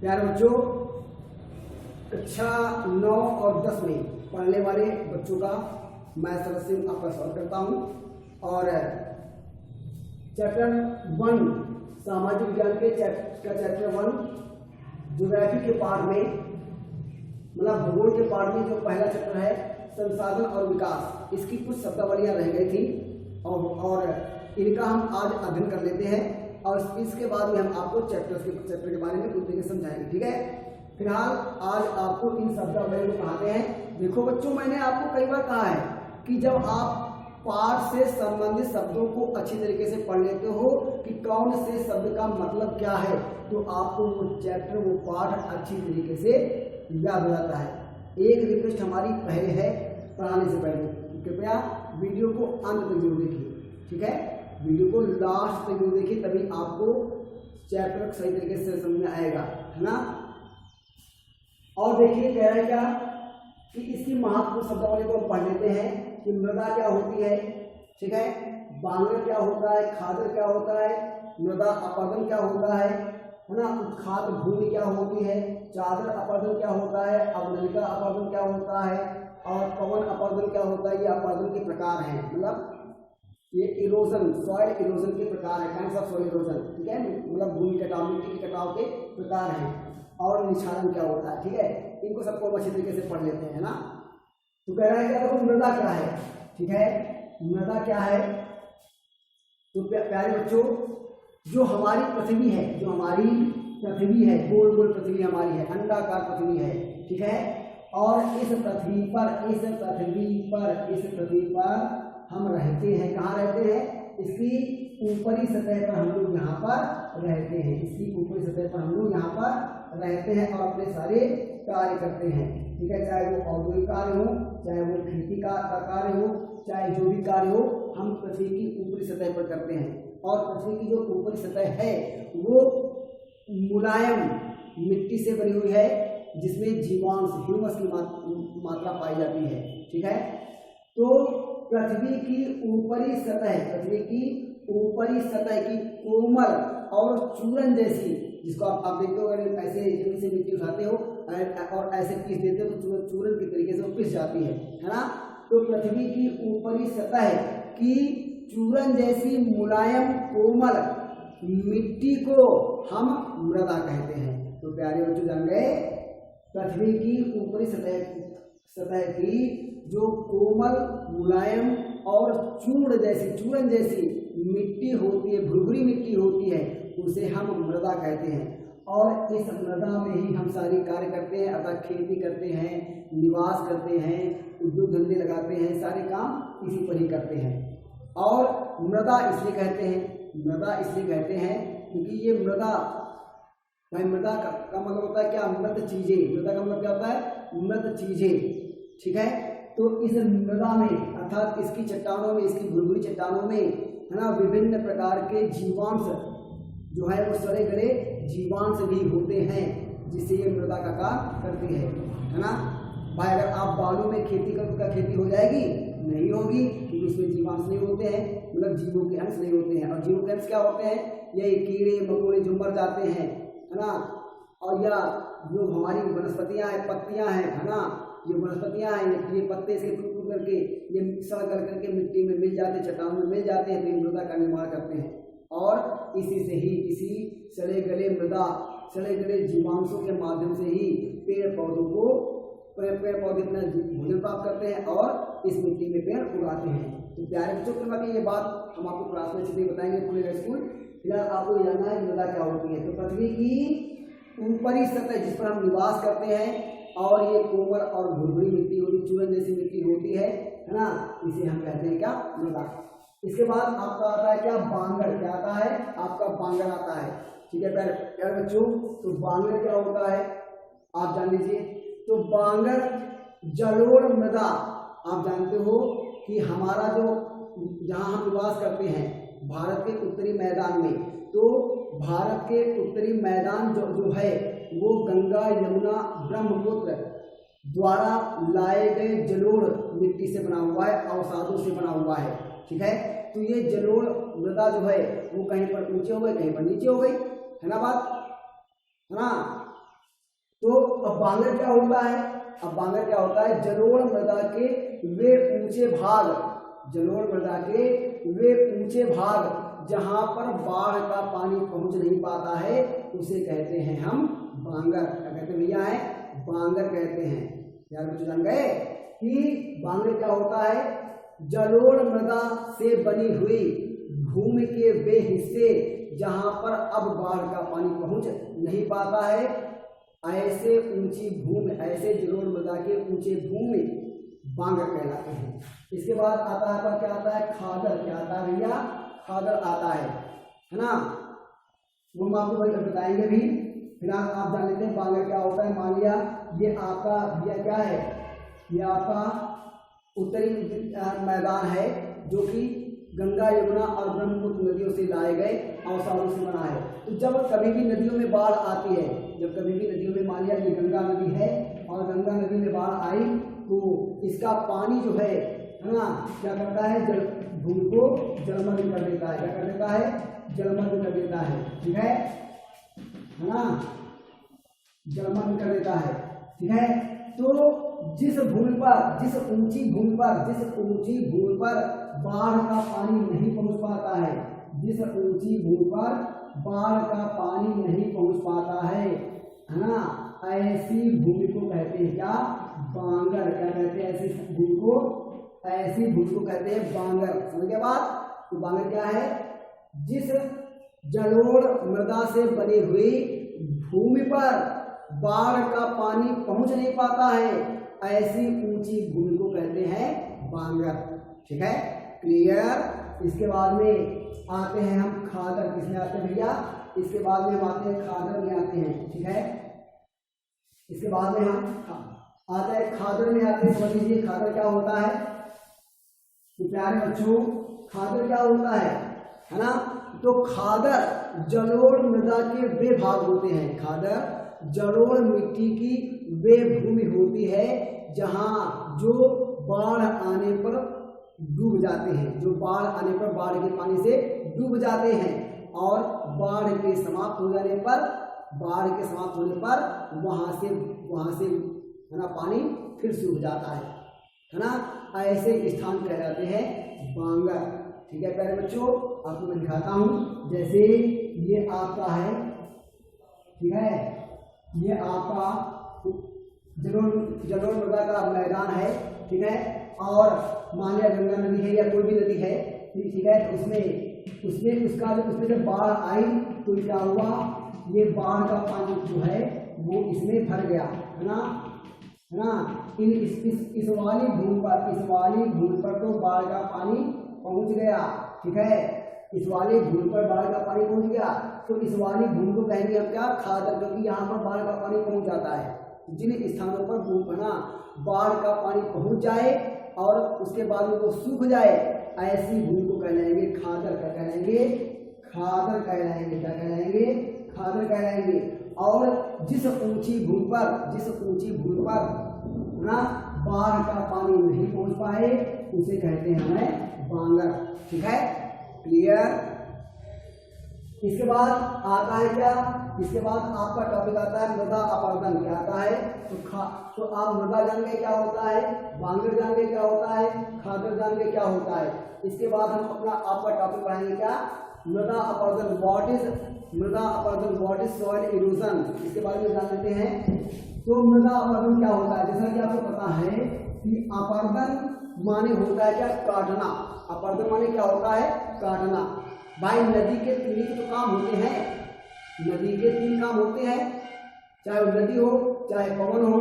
प्यारे बच्चों, कक्षा 9 और 10 में पढ़ने वाले बच्चों का मैं सदस्य आपका स्वागत करता हूं। और चैप्टर 1 सामाजिक विज्ञान के चैप्टर 1 ज्योग्राफी के पार्ट में, मतलब भूगोल के पार्ट में जो पहला चैप्टर है संसाधन और विकास, इसकी कुछ शब्दावलियां रह गई थी और इनका हम आज अध्ययन कर लेते हैं और इसके बाद में हम आपको चैप्टर के बारे में कुछ तरीके समझाएंगे। ठीक है, फिलहाल आज आपको इन शब्दावलियों को पढ़ाते हैं। देखो बच्चों, मैंने आपको कई बार कहा है कि जब आप पाठ से संबंधित शब्दों को अच्छी तरीके से पढ़ लेते हो कि कौन से शब्द का मतलब क्या है, तो आपको वो चैप्टर वो पाठ अच्छी तरीके से याद हो जाता है। एक रिक्वेस्ट हमारी पहले है, पढ़ाने से पहले कृपया वीडियो को अंत तक जरूर देखिए। ठीक है, वीडियो को लास्ट तक जरूर देखिए, तभी आपको चैप्टर सही तरीके से समझ में आएगा, है ना। और देखिए कह रहा है क्या कि इसकी महत्वपूर्ण शब्दावली को पढ़ लेते हैं कि मृदा क्या होती है, ठीक है, बांगर क्या होता है, खादर क्या होता है, मृदा अपरदन क्या होता है ना, उत्खात भूमि क्या होती है, चादर अपरदन क्या होता है, अवनलिका अपरदन क्या होता है और पवन अपरदन क्या होता है। ये अपरदन के प्रकार हैं, मतलब ये इरोजन, सॉइल इरोजन के प्रकार है, काइंड्स ऑफ सॉइल इरोजन। ठीक है, मतलब भूमि कटाव, मिट्टी के कटाव के प्रकार हैं। और निक्षारण क्या होता है, ठीक है, इनको सबको अच्छी तरीके से पढ़ लेते हैं ना। तो कह रहा है क्या, देखो मृदा क्या है। ठीक है, मृदा क्या है, तो प्यारे बच्चों, जो हमारी पृथ्वी है, जो हमारी पृथ्वी है, गोल गोल पृथ्वी हमारी है, अंडाकार पृथ्वी है, ठीक है, और इस पृथ्वी पर हम रहते हैं। कहाँ रहते हैं, इसकी ऊपरी सतह पर हम लोग यहाँ पर रहते हैं, इसकी ऊपरी सतह पर हम लोग यहाँ पर रहते हैं और अपने सारे कार्य करते हैं। ठीक है, चाहे वो औद्योगिक कार्य हो, चाहे वो खेती का कार्य हो, चाहे जो भी कार्य हो, हम पृथ्वी की ऊपरी सतह पर करते हैं। और पृथ्वी की जो ऊपरी सतह है वो मुलायम मिट्टी से बनी हुई है, जिसमें जीवांश, ह्यूमस की मात्रा पाई जाती है। ठीक है, तो पृथ्वी की ऊपरी सतह की कोमल और चूरन जैसी, जिसको आप देखते हो, अगर ऐसे जमीन से मिट्टी उठाते हो और ऐसे पीस देते हो तो चूरन की तरीके से वो पिस जाती है ना। तो पृथ्वी की ऊपरी सतह की चूरन जैसी मुलायम कोमल मिट्टी को हम मृदा कहते हैं। तो प्यारे बच्चों, जान गए, पृथ्वी की ऊपरी सतह की जो कोमल, मुलायम और चूरन जैसी मिट्टी होती है, भुरभुरी मिट्टी होती है, उसे हम मृदा कहते हैं। और इस मृदा में ही हम सारी कार्य करते हैं, अर्थात खेती करते हैं, निवास करते हैं, उद्योग धंधे लगाते हैं, सारे काम इसी पर ही करते हैं। और मृदा इसलिए कहते हैं क्योंकि ये मृदा, भाई मृदा का मतलब होता है क्या, मृत चीजें। मृदा का मतलब क्या होता है, मृत चीजें। ठीक है, तो इस मृदा में, अर्थात इसकी चट्टानों में, इसकी भुरभुरी चट्टानों में, है ना, विभिन्न प्रकार के जीवांश जो है वो सड़े गले जीवांश भी होते हैं, जिससे ये मृदा का काम करती है ना। भाई अगर आप बालू में खेती करोगे, क्या खेती हो जाएगी? नहीं होगी, क्योंकि उसमें जीवांश नहीं होते हैं, मतलब जीवों के अंश नहीं होते हैं। और जीवों के अंश क्या होते हैं, ये कीड़े मकोड़े जो मर जाते हैं, है ना, और या जो हमारी वनस्पतियां हैं, पत्तियां हैं, है ना, ये वनस्पतियां हैं, ये पत्ते से टूट करके, ये सड़ करके मिट्टी में मिल जाते, चट्टानों में मिल जाते हैं, तो ये मृदा का निर्माण करते हैं। और इसी सड़े गले जीवांशों के माध्यम से ही पेड़ पौधे अपना भोजन प्राप्त करते हैं और इस मिट्टी में पेड़ उगाते हैं। तो प्यारे बच्चों, के ये बात हम आपको क्लास में अच्छे बताएंगे पूरे स्कूल। फिलहाल आपको जानना है मृदा क्या होती है। तो पृथ्वी की ऊपरी सतह जिस पर हम निवास करते हैं और ये कोमल और भुरभुरी मिट्टी होती, चूरन जैसी मिट्टी होती है ना, इसे हम कहते हैं क्या, मृदा। इसके बाद आपका आता है क्या, बांगर। क्या आता है आपका, बांगर आता है। ठीक है प्यारे बच्चों, तो बांगर क्या होता है आप जान लीजिए। तो बांगर जलोढ़ मृदा, आप जानते हो कि हमारा जो, जहाँ हम निवास करते हैं भारत के उत्तरी मैदान में, तो भारत के उत्तरी मैदान जो है वो गंगा, यमुना, ब्रह्मपुत्र द्वारा लाए गए जलोढ़ मिट्टी से बना हुआ है, अवसादों से बना हुआ है। ठीक है, तो ये जलोढ़ मृदा जो है वो कहीं पर ऊंचे हो गई, कहीं पर नीचे हो गई, है ना बात, है ना। बांगर क्या होता है? अब बांगर क्या होता है? जलोढ़ मृदा के वे ऊंचे भाग, जलोढ़ मृदा के वे ऊंचे भाग जहां पर बाढ़ का पानी पहुंच नहीं पाता है उसे कहते हैं हम बांगर। क्या कहते हैं भैया? है बांगर कहते हैं। यार बच्चों जान गए कि बांगर क्या होता है? जलोढ़ मृदा से बनी हुई भूमि के वे हिस्से जहां पर अब बाढ़ का पानी पहुंच नहीं पाता है, ऐसे ऊंची भूमि, ऐसे जलोढ़ मृदा के ऊंचे भूमि बांगर कहलाते हैं। इसके बाद आता है, पर क्या आता है? खादर। क्या आता है भैया? खादर आता है ना, वो हम आपको बताएंगे भी। फिलहाल आप जान लेते हैं बांगर क्या होता है। मान लिया ये आपका भैया क्या है? ये आपका उत्तरी मैदान है जो कि गंगा, यमुना और ब्रह्मपुत्र नदियों से लाए गए अवसादों से बना है। तो जब कभी भी नदियों में बाढ़ आती है, जब कभी भी नदियों में, मान लिया ये गंगा नदी है और गंगा नदी में बाढ़ आई तो इसका पानी जो है ना, क्या करता है? जल भूमि को जलमग्न कर देता है। क्या कर देता है? जलमग्न कर देता है। ठीक है ना, जलमग्न कर देता है। ठीक है, तो जिस ऊंची भूमि पर बाढ़ का पानी नहीं पहुंच पाता है, जिस ऊंची भूमि पर बाढ़ का पानी नहीं पहुंच पाता है ना, ऐसी भूमि को कहते हैं क्या? बांगर। क्या कहते हैं? ऐसी भूमि को कहते हैं बांगर। समझ गए बात? तो बांगर क्या है? जिस जलोढ़ मृदा से बनी हुई भूमि पर बाढ़ का पानी पहुंच नहीं पाता है, ऐसी ऊंची भूमि को कहते हैं बांगर। ठीक है, क्लियर? इसके बाद में आते हैं हम खादर। किसमें आते हैं भैया? इसके बाद में हम आते हैं खादर में आते हैं। ठीक है, इसके बाद में हम आते हैं खादर में आते हैं। समझ लीजिए खादर क्या होता है। तो प्यारे बच्चों, खादर क्या होता है ना? तो खादर जलोढ़ मृदा के वे भाग होते हैं। खादर जलोढ़ मिट्टी की वे भूमि होती है जहां जो बाढ़ आने पर डूब जाते हैं, जो बाढ़ आने पर बाढ़ के पानी से डूब जाते हैं और बाढ़ के समाप्त होने पर वहां से है ना पानी फिर सूख जाता है ना, ऐसे स्थान कहलाते हैं बांगर। ठीक है प्यारे बच्चों, आपको मैं दिखाता हूँ। जैसे ये आपका है, ठीक है, ये आपका जलोढ़ मृदा का मैदान है। ठीक है, और मान लिया गंगा नदी है या कोई भी नदी है, ठीक है, तो उसमें जब बाढ़ आई तो क्या हुआ? ये बाढ़ का पानी जो है वो इसमें भर गया, है ना। इस वाली भूमि पर तो बाढ़ का पानी पहुंच गया। ठीक है, इस वाली भूमि पर बाढ़ का पानी पहुंच गया, तो इस वाली भूमि को कहेंगे हम क्या? खादर, क्योंकि यहाँ पर बाढ़ का पानी पहुंच जाता है। जिन स्थानों पर बाढ़ का पानी पहुंच जाए और उसके बाद वो सूख जाए, ऐसी भूमि को कहलाएंगे खादर। क्या कहलाएंगे? खादर कहलाएंगे। क्या कहलाएंगे? खादर कहलाएंगे। और जिस ऊंची भूमि पर ना बाढ़ का पानी नहीं पहुंच पाए उसे कहते हैं हमें बांगर। ठीक है, क्लियर? इसके बाद आता है क्या? इसके बाद आपका टॉपिक आता है मृदा अपरदन। क्या आता है? तो आप मृदा जान गए क्या होता है, बांगर जान गए क्या होता है, खादर जान गए क्या होता है। इसके बाद हम आपका टॉपिक पढ़ाएंगे क्या? मृदा अपरदन। व्हाट इज मृदा अपरदन? What is soil erosion? इसके बारे में जान लेते हैं। तो मृदा अपरदन क्या होता है? जैसा कि आपको पता है कि अपरदन माने होता है क्या? काटना। अपरदन माने क्या होता है? काटना। भाई नदी के तीन तो काम होते हैं, नदी के 3 काम होते हैं, चाहे वो नदी हो चाहे पवन हो।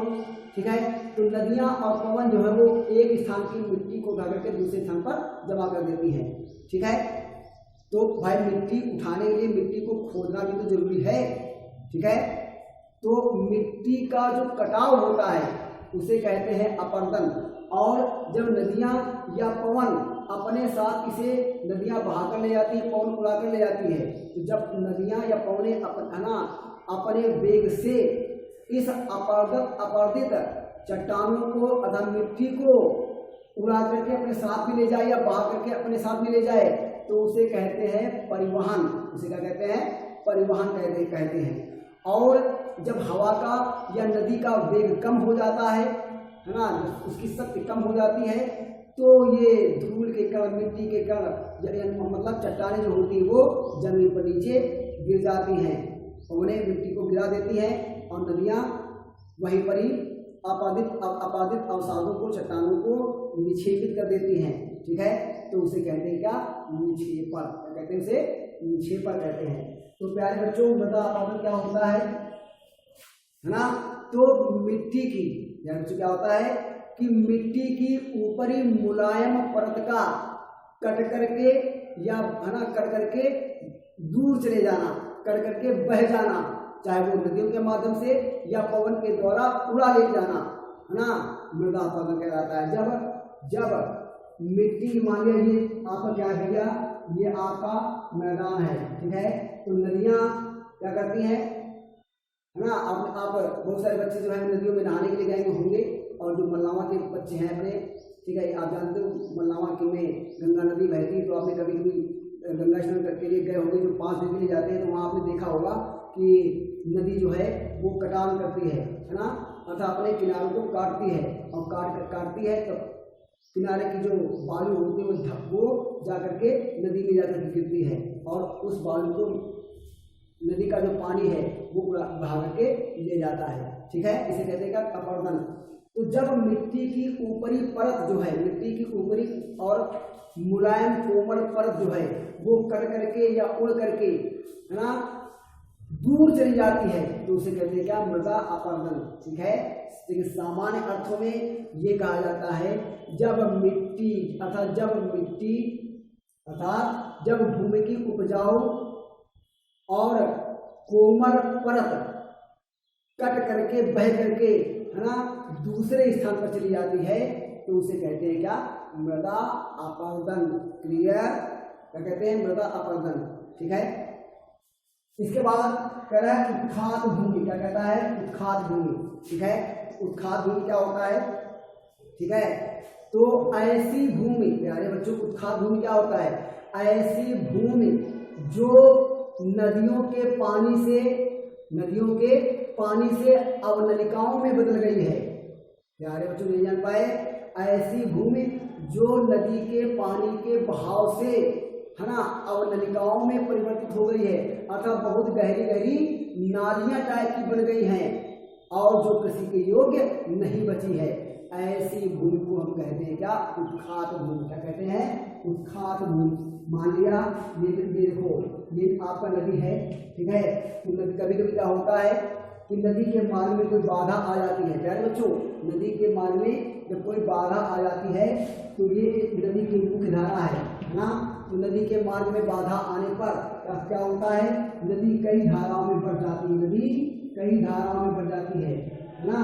ठीक है, तो नदियां और पवन जो है वो एक स्थान की मिट्टी को उठा करके दूसरे स्थान पर जमा कर देती हैं। ठीक है, तो भाई मिट्टी उठाने के लिए मिट्टी को खोदना भी तो जरूरी है। ठीक है, तो मिट्टी का जो कटाव होता है उसे कहते हैं अपरदन। और जब नदियां या पवन अपने साथ इसे नदियां बहाकर ले जाती है, पवन उड़ाकर ले जाती है, तो जब नदियां या पवने अपने वेग से इस अपरदित चट्टानों को अथवा मिट्टी को उड़ा करके अपने साथ भी ले जाए या बहा करके अपने साथ में ले जाए, तो उसे कहते हैं परिवहन। उसे क्या कहते हैं? परिवहन कहते हैं। और जब हवा का या नदी का वेग कम हो जाता है ना, उसकी शक्ति कम हो जाती है, तो ये धूल के कण, मिट्टी के कण, मतलब चट्टानें जो होती है वो जमीन पर नीचे गिर जाती हैं और उन्हें मिट्टी को गिरा देती हैं और नदियाँ वहीं पर ही अपादित अवसादों को, चट्टानों को निक्षेपित कर देती हैं। ठीक है, तो उसे कहते हैं क्या? निक्षेपण। क्या कहते हैं? उसे निक्षेपण कहते हैं। तो प्यारे बच्चों, मृदा अपादन क्या होता है ना? तो मिट्टी की, यानी बच्चों क्या होता है कि मिट्टी की ऊपरी मुलायम परत का कट करके या है ना, कट करके दूर चले जाना, कट करके बह जाना, चाहे वो नदियों के माध्यम से या पवन के द्वारा उड़ा ले जाना, है ना, मृदा अपरदन कहलाता है। जब मिट्टी, मान लिया ये आपका क्या भैया, ये आपका मैदान है, ठीक है, तो नदियाँ क्या करती हैं, है ना, आप बहुत सारे बच्चे जो है नदियों में नहाने के लिए गए होंगे, और जो मल्लावा के बच्चे हैं अपने, ठीक है, आप जानते हो मल्लावा में गंगा नदी बहती, तो आपने कभी कभी गंगा स्नान के लिए गए होंगे, जो 5 दिन के लिए जाते हैं, तो वहाँ आपने देखा होगा कि नदी जो है वो कटान करती है ना, अर्थात अपने किनारों को काटती है, और काटती है तो किनारे की जो बालू होती है वो जा करके नदी में जाकर गिरती है, और उस बालू को नदी का जो पानी है वो बहा करके ले जाता है। ठीक है, इसे कहते हैं अपरदन। तो जब मिट्टी की ऊपरी परत जो है, मिट्टी की ऊपरी और मुलायम कोमल परत जो है वो कट करके या उड़ करके, है ना, दूर चली जाती है, तो उसे कहते हैं क्या? मृदा अपरदन। ठीक है, सामान्य अर्थों में ये कहा जाता है जब मिट्टी अर्थात जब भूमि की उपजाऊ और कोमल परत कट करके बह करके, है ना, दूसरे स्थान पर चली जाती है, तो उसे कहते हैं क्या? मृदा अपरदन। क्लियर? क्या कहते हैं? मृदा अपरदन। ठीक है, इसके बाद कह रहा है उत्खात भूमि। क्या कहता है? उत्खात भूमि। ठीक है, उत्खात भूमि क्या होता है? ठीक है, तो ऐसी भूमि, प्यारे बच्चों, उत्खात भूमि क्या होता है? ऐसी भूमि जो नदियों के पानी से अवनलिकाओं में बदल गई है। प्यारे बच्चों, नहीं जान पाए? ऐसी भूमि जो नदी के पानी के बहाव से, है ना, अवनलिकाओं में परिवर्तित हो गई है, अर्थात बहुत गहरी गहरी नालियां टाइप की बन गई हैं और जो कृषि के योग्य नहीं बची है, ऐसी भूमि को हम कहते हैं क्या? उत्खात भूमि। क्या कहते हैं? उत्खात भूमि। मान लिया ये देखो, ये आपका नदी है, ठीक है, तो कभी कभी क्या होता है कि नदी के मार्ग में कोई बाधा आ जाती है। प्यारे बच्चों, नदी के मार्ग में जब कोई बाधा आ जाती है तो ये नदी की मुख्य धारा है ना, तो नदी के मार्ग में बाधा आने पर क्या होता है? नदी कई धाराओं में बढ़ जाती है, नदी कई धाराओं में बढ़ जाती है ना,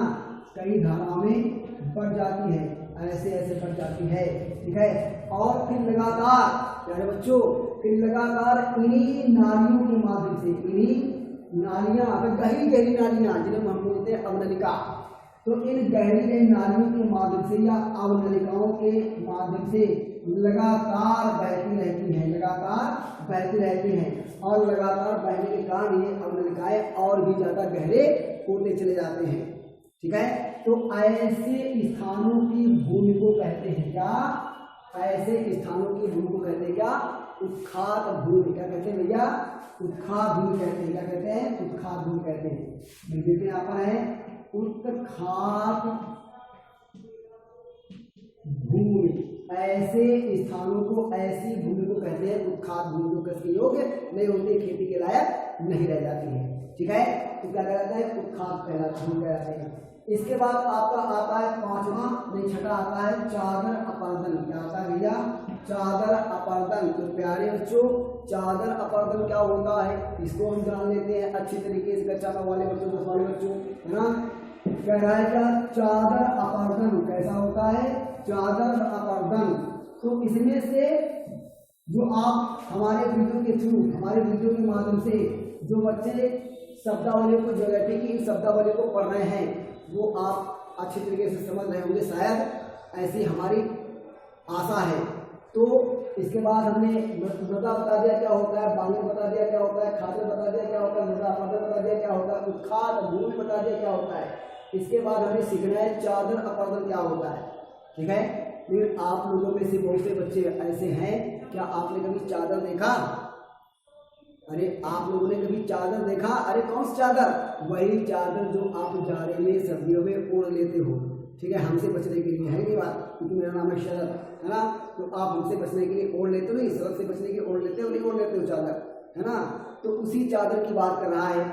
कई धाराओं में बढ़ जाती है, ऐसे ऐसे बढ़ जाती है। ठीक है, और फिर लगातार, प्यारे बच्चों, फिर लगातार इन्हीं नालियों के माध्यम से, इन्हीं नालियां, अगर गहरी गहरी नालियां जिन्हें हम बोलते हैं अवनलिका, तो इन गहरी गहरी नालियों के माध्यम से या अवनलिकाओं के माध्यम से लगातार बहती रहती हैं, लगातार बहती रहती हैं, और लगातार बहने के कारण ये अवनलिकाएं और भी ज़्यादा गहरे होते चले जाते हैं। ठीक है, तो ऐसे स्थानों की भूमि को कहते हैं क्या? ऐसे स्थानों की भूमि को कहते हैं क्या? उत्खात भूमि। क्या कहते हैं भैया? उत्खात भूमि कहते हैं। क्या कहते हैं? उत्खात भूमि कहते हैं। देखते हैं आपका है उत्खात भूमि। ऐसे स्थानों को, ऐसी भूमि को कहते हैं उत्खात भूमि, जो कृषि योग्य नहीं होती, खेती के लायक नहीं रह जाती है। ठीक है, तो क्या कहलाता है? उत्खात कहलाते हैं। इसके बाद आपका आता है छठा आता है चादर अपरदन। क्या आता है भैया? चादर अपरदन। तो प्यारे बच्चों, चादर अपरदन क्या होता है इसको हम जान लेते हैं अच्छी तरीके से, कक्षा वाले बच्चों, 10 वाले बच्चों, है ना। कह रहा है क्या? चादर अपरदन कैसा होता है? चादर अपरदन, तो इसमें से जो आप हमारे वीडियो के थ्रू, हमारे वीडियो के माध्यम से जो बच्चे शब्दावली को, ज्योग्राफी की शब्दावली को पढ़ रहे हैं, वो आप अच्छी तरीके से समझ रहे होंगे, शायद ऐसी हमारी आशा है। तो इसके बाद हमने मृदा बता दिया क्या होता है, बांगड़ बता दिया क्या होता है, खादर बता दिया क्या होता है, मृदा अपरदन बता दिया क्या होता है, मतलब खाद भूमि बता दिया क्या होता है। इसके बाद हमें सीखना है चादर अपर्दन क्या होता है, ठीक है। लेकिन आप लोगों में से बहुत से बच्चे ऐसे हैं, क्या आपने कभी चादर देखा? अरे आप लोगों ने कभी चादर देखा? अरे कौन सी चादर? वही चादर जो आप जाड़े में सर्दियों में ओढ़ लेते हो, ठीक है, हमसे बचने के लिए, है कि बात, क्योंकि मेरा नाम है शरद, है ना। तो आप हमसे बचने के लिए ओढ़ लेते हो, नहीं शरद से बचने के लिए ओढ़ लेते हो, नहीं ओढ़ लेते हो चादर, है ना। तो उसी चादर की बात कर रहा है।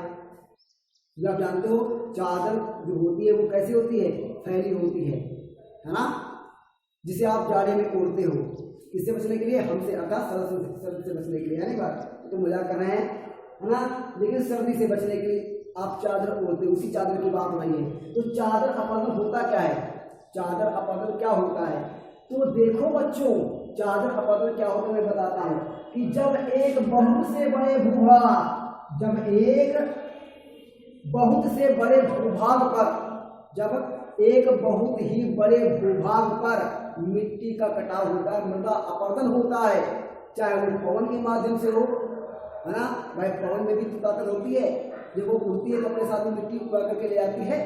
जब आप जानते हो चादर जो होती है वो कैसी होती है? फैली होती है ना, जिसे आप जाड़े में ओढ़ते हो, किससे बचने के लिए? हमसे, अर्थात सर्दी से बचने के लिए, है ना बात। तो मजाक कर रहे हैं, है ना। लेकिन सर्दी से बचने के लिए आप चादर ओढ़ते हो, उसी चादर की बात वही है। तो चादर अपर्दन होता क्या है? चादर अपर्दन क्या होता है? तो देखो बच्चों, चादर अपर्दन क्या होता है मैं बताता हूँ कि जब एक बहुत से बड़े भूभाग, जब एक बहुत से बड़े भूभाग पर, जब एक बहुत ही बड़े भूभाग पर मिट्टी का कटाव होता है, मृदा अपरदन होता है, चाहे वो पवन के माध्यम से हो, है ना। भाई पवन में भी तो ताकत होती है, जब वो उड़ती है तो अपने साथ में मिट्टी उड़ा करके ले आती है।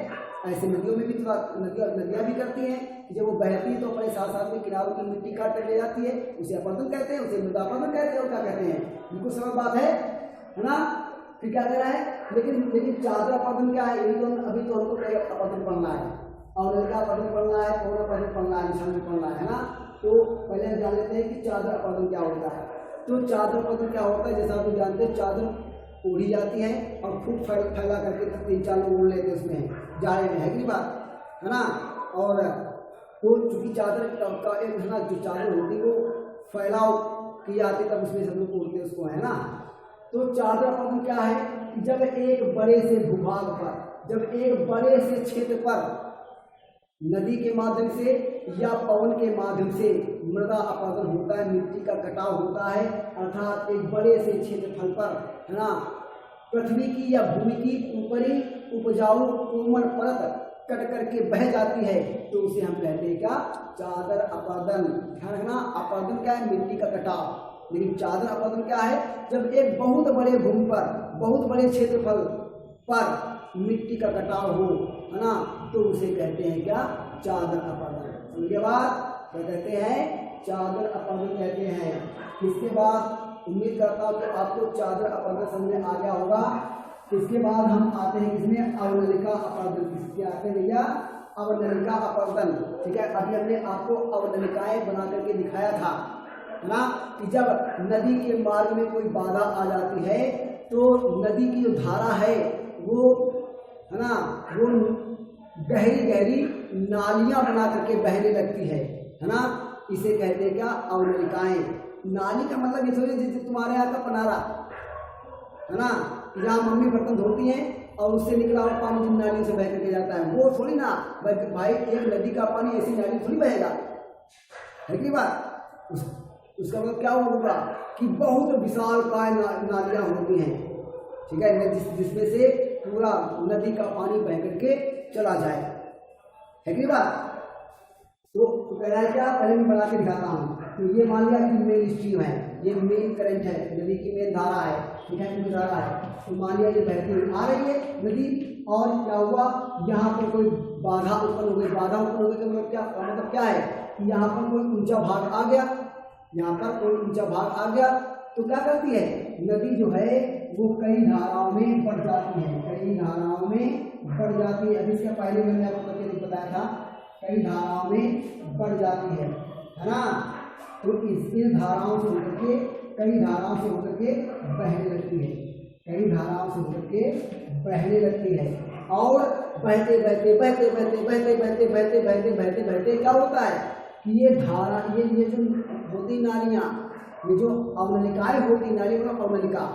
ऐसे नदियों में भी नदियाँ भी करती हैं, जब वो बहती है तो अपने साथ साथ में किनारों की मिट्टी काट कर ले जाती है, उसे अपरदन कहते हैं, उसे मृदा अपरदन कहते हैं, और क्या कहते हैं, बिल्कुल सरल बात है ना। फिर क्या कह रहा है, लेकिन चादर अपरदन क्या है? अभी तो हमको अपरदन पढ़ना है, और नलिका अपरदन पढ़ना है, पवन अपरदन पढ़ना है, निशान पढ़ना है ना। तो पहले जान लेते हैं कि चादर अपरदन क्या होता है। तो चादर अपरदन क्या होता है, जैसा आप जानते हैं चादर ओढ़ी जाती है और खूब फैला करके 3-4 लोग ओढ़ लेते हैं उसमें जाड़े में, है कि नहीं बात, है ना। और तो चूंकि चादर का एक है ना, जो चादर होती है वो फैलाव की जाती है, तब उसमें सब लोग ओढ़ते उसको, है ना। तो चादर अपरदन क्या है कि जब एक बड़े से भूभाग पर, जब एक बड़े से क्षेत्र पर नदी के माध्यम से या पवन के माध्यम से मृदा अपरदन होता है, मिट्टी का कटाव होता है, अर्थात एक बड़े से क्षेत्रफल पर, है ना, पृथ्वी की या भूमि की ऊपरी उपजाऊ कोमल परत कट करके बह जाती है, तो उसे हम कहते हैं क्या? चादर अपरदन। ध्यान रखना, अपरदन क्या है? मिट्टी का कटाव। लेकिन चादर अपरदन क्या है? जब एक बहुत बड़े भूमि पर, बहुत बड़े क्षेत्रफल पर मिट्टी का कटाव हो, है ना, तो उसे कहते हैं क्या? चादर अपरदन। उसके बाद क्या कहते हैं? चादर अपरदन कहते हैं। इसके बाद उम्मीद करता हूँ कि आपको चादर अपरदन समझ में आ गया होगा। इसके बाद हम आते हैं इसमें अवनलिका अपरदन। किसके आते हैं भैया? अवनलिका अपरदन, ठीक है। अभी हमने आपको अवनलिकाएं बना करके दिखाया था ना, कि जब नदी के मार्ग में कोई बाधा आ जाती है तो नदी की जो धारा है वो, है ना, वो गहरी गहरी नालियां बना करके बहने लगती है ना। इसे कहते हैं क्या? अवनलिकाएं। नाली का मतलब ये थोड़ी जैसे तुम्हारे यहाँ का पनारा, है ना, जहाँ मम्मी बर्तन धोती हैं और उससे निकला हुआ पानी जिन नालियों से बह करके जाता है, वो थोड़ी ना भाई, एक नदी का पानी ऐसी नाली थोड़ी बहेगा, है कि बात। उसका मतलब क्या होगा कि बहुत विशालकाय नालियाँ होती हैं, ठीक है, जिसमें से पूरा नदी का पानी बह करके चला जाए, है कि बात। तो कह रहा है क्या? पहले मैं बना के दिखाता हूँ। तो ये मान लिया कि मेन स्ट्रीम है, ये मेन करंट है, नदी की मेन धारा है, ठीक है, क्योंकि धारा है। तो मान लिया ये बहती हुई आ रही है नदी, और क्या हुआ, यहाँ पर कोई बाधा उत्पन्न हो गई। बाधा उत्पन्न हो गई का मतलब क्या है कि यहाँ पर कोई ऊंचा भाग आ गया, यहाँ पर कोई ऊंचा भाग आ गया, तो क्या करती है नदी जो है वो कई धाराओं में बढ़ जाती है, कई धाराओं में बढ़ जाती है। अभी इसके पहले मैंने आपको बताया था, कई धाराओं में बढ़ जाती है ना। तो इस धाराओं से होकर के, कई धाराओं से होकर के बहने लगती है, कई धाराओं से होकर के बहने लगती है। और बहते बहते बहते बहते बहते बहते बहते बहते बहते बहते क्या होता है कि ये धारा, ये जो होती नालियाँ, ये जो अवनलिकाएं होती, नाली मतलब अवनलिका,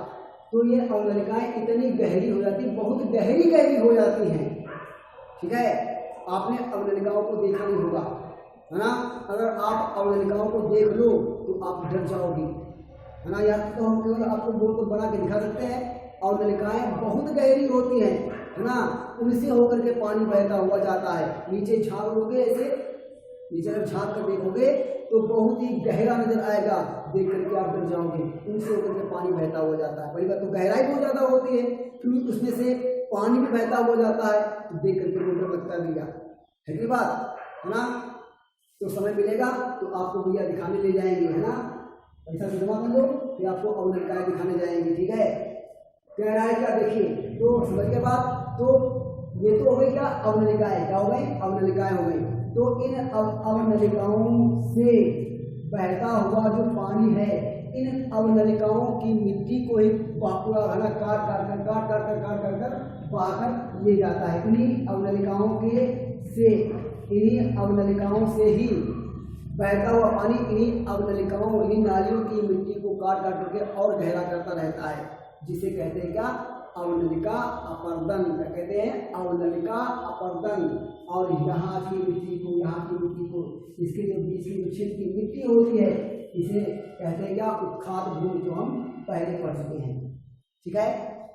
तो ये अवनलिकाएं इतनी गहरी हो जाती, बहुत गहरी गहरी हो जाती हैं, ठीक है। आपने अवनलिकाओं को देखा नहीं होगा, है ना। अगर आप अवनलिकाओं को देख लो तो आप डर जाओगे, है ना। या तो हम केवल आपको बोल को बना के दिखा सकते हैं। अवनलिकाएं बहुत गहरी होती हैं, है ना, उनसे होकर के पानी बहता हुआ जाता है। नीचे झाँकोगे, ऐसे नीचे जब झाँक कर देखोगे तो बहुत ही गहरा नजर आएगा, देख करके आप डर जाओगे, उनसे होकर के पानी बहता हुआ जाता है। पहली बात तो गहराई बहुत ज़्यादा होती है, क्योंकि उसमें से पानी भी बहता हुआ जाता है तो देख करके मोटर लगता है भैया, है कि बात, है ना। तो समय मिलेगा तो आपको भैया दिखाने ले जाएंगे, है ना। पैसा जमा कर लो फिर आपको अवनलिकाएं दिखाने जाएंगे, ठीक है। कह रहा है क्या, देखिए तो समझ के बाद, तो ये तो हो गई क्या, अवनलिकाएं, क्या हो गई, अवनलिकाएं हो गई। तो इन अवनलिकाओं से बहता हुआ जो पानी है, इन अवनलिकाओं की मिट्टी को ही पूरा है ना काट कर बहाकर ले जाता है। इन्हीं अवनलिकाओं के से, इन्हीं अवनलिकाओं से ही बहता हुआ पानी इन्हीं अवनलिकाओं, इन्हीं नालियों की मिट्टी को काट करके और गहरा करता रहता है, जिसे कहते हैं क्या, अवनलिका अपर्दन। क्या कहते हैं, अवनलिका अपर्दन। और यहाँ की मिट्टी को, यहाँ की मिट्टी को, इसके जो बीच की छिप की मिट्टी होती है, इसे कहते हैं क्या, उत्खात भूमि, जो हम पहले पढ़ चुके हैं, ठीक है।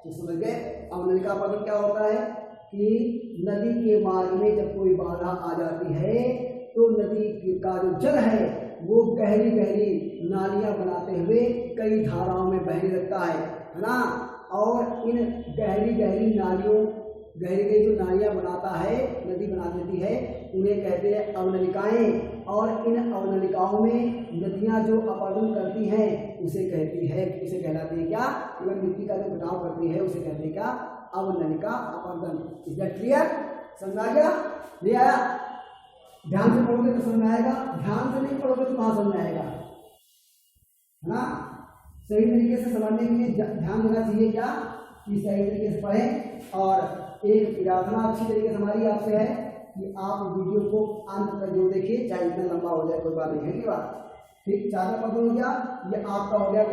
तो समझ गए। अवनलिका अपर्दन क्या होता है कि नदी के मार्ग में जब कोई बाधा आ जाती है तो नदी का जो जल है वो गहरी गहरी नालियां बनाते हुए कई धाराओं में बहने लगता है ना। और इन गहरी गहरी नालियों, गहरी गहरी जो नालियां बनाता है, नदी बना देती है, उन्हें कहते हैं अवनलिकाएं। और इन अवनलिकाओं में नदियां जो अपर्दन करती हैं उसे कहती है, उसे कहलाती है क्या, मिट्टी का जो कटाव करती है उसे कहते हैं क्या, अवनलिका अपर्दन। इज दैट क्लियर, समझ आ गया, नहीं आया, ध्यान से पढ़ोगे तो समझ आएगा, ध्यान से नहीं पढ़ोगे तो कहाँ समझ आएगा, है ना। सही तरीके से समझने के लिए ध्यान देना चाहिए क्या, कि सही तरीके से पढ़ें। और एक प्रार्थना अच्छी तरीके से हमारी आपसे है कि आप वीडियो को अंत तक जो देखिए, चाहे इतना लंबा हो जाए कोई बात नहीं, है कि बात, ठीक। चादर अपर्दन हो गया, ये आपका हो गया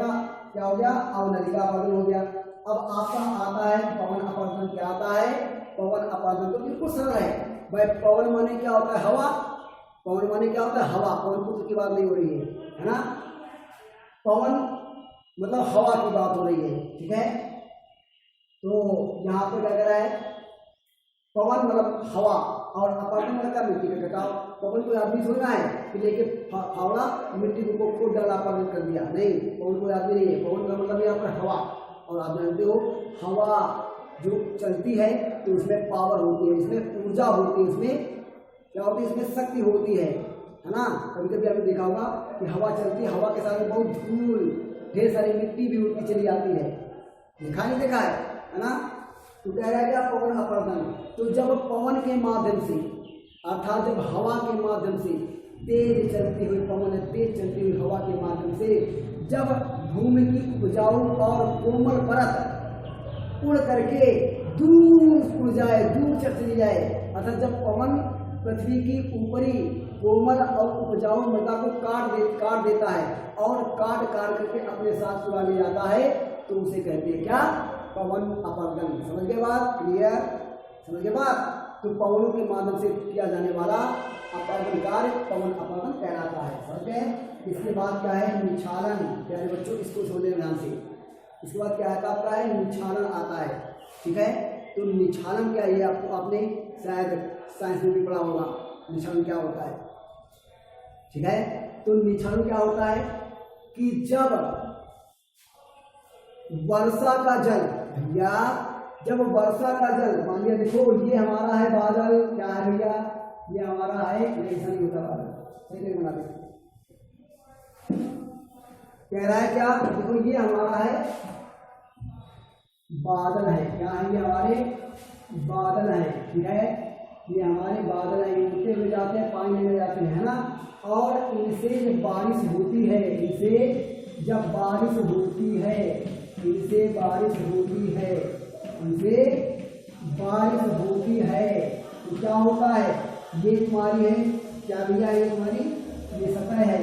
क्या हो गया, अवनलिका अपर्दन हो गया। अब आपका आता है पवन अपर्दन। क्या आता है, पवन अपर्दन। तो बिल्कुल सरल है भाई। पवन माने क्या होता है, हवा। पवन माने क्या होता है, हवा। पवन पुत्र की बात नहीं हो रही है ना। पवन मतलब हवा की बात हो रही है, ठीक है। तो यहाँ पे क्या कह रहा है, पवन मतलब हवा, और अपर्दन मतलब क्या, मिट्टी का कटाव। पवन कोई आदमी थोड़ा है कि लेके फावड़ा मिट्टी को खोद डाला अपर्दन कर दिया, नहीं, पवन कोई आदमी नहीं है। पवन का मतलब यहाँ पर हवा। और आप जानते हो हवा जो चलती है तो उसमें पावर होती है, इसमें ऊर्जा होती है, इसमें क्या होती है, इसमें शक्ति होती है ना। कभी कभी आपने देखा होगा कि हवा चलती है, हवा के साथ में बहुत धूल, ढेर सारी मिट्टी भी उड़ती चली जाती है, देखा नहीं देखा है ना। तो कह रहा है क्या, पवन अपर्दन। तो जब पवन के माध्यम से, अर्थात जब हवा के माध्यम से तेज चलती हुई पवन, तेज चलती हुई हवा के माध्यम से जब भूमि की उपजाऊ और कोमल परत उड़ करके दूर उड़ जाए, दूर चली जाए, अर्थात जब पवन पृथ्वी की ऊपरी कोमल और उपजाऊ मृदा को काट देता है और काट करके अपने साथ चुरा ले जाता है, तो उसे कहते हैं क्या, पवन अपर्दन। समझ गए बात, क्लियर, समझ गए बात। तो पवनों के माध्यम से किया जाने वाला अपर्दन कार्य पवन अपर्दन कहलाता है, समझ गए। इसके बाद क्या है, निछालन। प्यारे बच्चों इसको सुनने ध्यान से। इसके बाद क्या आता है, निछालन आता है, ठीक है। तो निछालन क्या है, ये आपको आपने शायद साइंस में भी पढ़ा होगा, निछालन क्या होता है, ठीक है। तो निछालन क्या होता है कि जब वर्षा का जल, भैया जब वर्षा का जल, मान लिया देखो ये हमारा है बादल, क्या है भैया, ये हमारा है, ऐसा नहीं होता बादल, सही बना दे। कह रहा है क्या, देखो ये हमारा है बादल है, क्या है, ये हमारे बादल है, ठीक है। ये हमारे बादल है, उड़ते हुए जाते हैं, पानी में जाते हैं, है ना। और इनसे जब बारिश होती है, इनसे जब बारिश होती है, इनसे बारिश होती है, इनसे बारिश होती है, तो क्या होता है, ये तुम्हारी है क्या भैया, ये तुम्हारी ये सतह है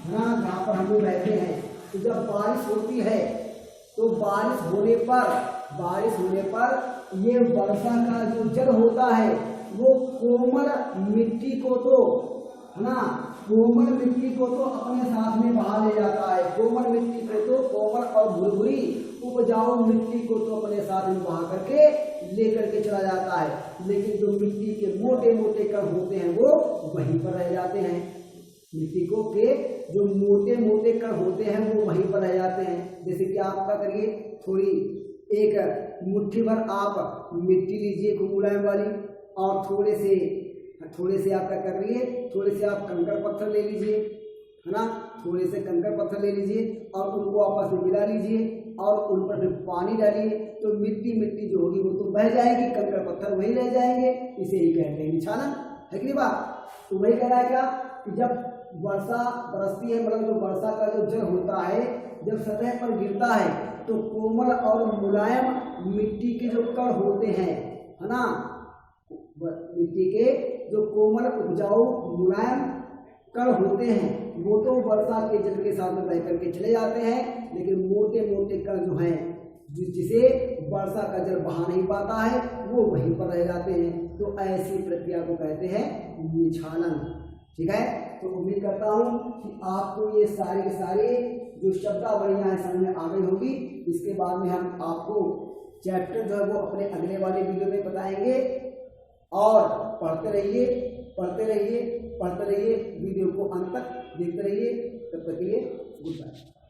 ना, जहाँ पर हम लोग रहते हैं। तो जब बारिश होती है तो बारिश होने पर ये वर्षा का जो जल होता है वो कोमल मिट्टी को तो, है ना, कोमल मिट्टी को तो अपने साथ में बहा ले जाता है। कोमल मिट्टी को तो, कोमल और भुरभुरी उपजाऊ मिट्टी को तो अपने साथ में बहा करके लेकर के चला जाता है। लेकिन जो मिट्टी के मोटे मोटे कण होते हैं वो वहीं पर रह जाते हैं। मिट्टी को के जो मोटे मोटे कण होते हैं वो वहीं पर रह जाते हैं। जैसे कि आपका करिए थोड़ी एक मुट्ठी भर आप मिट्टी लीजिए खूब मुलायम वाली, और थोड़े से आप क्या कर रही है, थोड़े से आप कंकड़ पत्थर ले लीजिए, है ना, थोड़े से कंकड़ पत्थर ले लीजिए और उनको आपस में मिला लीजिए और उन पर पानी डालिए, तो मिट्टी जो होगी वो तो बह जाएगी, कंकड़ पत्थर वही रह जाएंगे। इसे ही कहते हैं निछालन, है कि नहीं बात। तो वही कह रहा है क्या कि जब वर्षा बरसती है, मतलब जो वर्षा का जो जल होता है जब सतह पर गिरता है तो कोमल और मुलायम मिट्टी के जो कण होते हैं, है ना, मिट्टी के जो कोमल उपजाऊ मुलायम कण होते हैं वो तो वर्षा के जल के साथ में बह करके चले जाते हैं, लेकिन मोटे मोटे कण जो हैं जिसे वर्षा का जल बहा नहीं पाता है वो वहीं पर रह जाते हैं। तो ऐसी प्रक्रिया को कहते हैं निछालन। ठीक है, तो उम्मीद करता हूँ कि आपको ये सारे के सारे जो शब्दावलियां हैं समझ में आ गई होगी। इसके बाद में हम आपको चैप्टर जो है वो अपने अगले वाले वीडियो में बताएंगे, और पढ़ते रहिए वीडियो को अंत तक देखते रहिए। तब तक के लिए गुड बाय।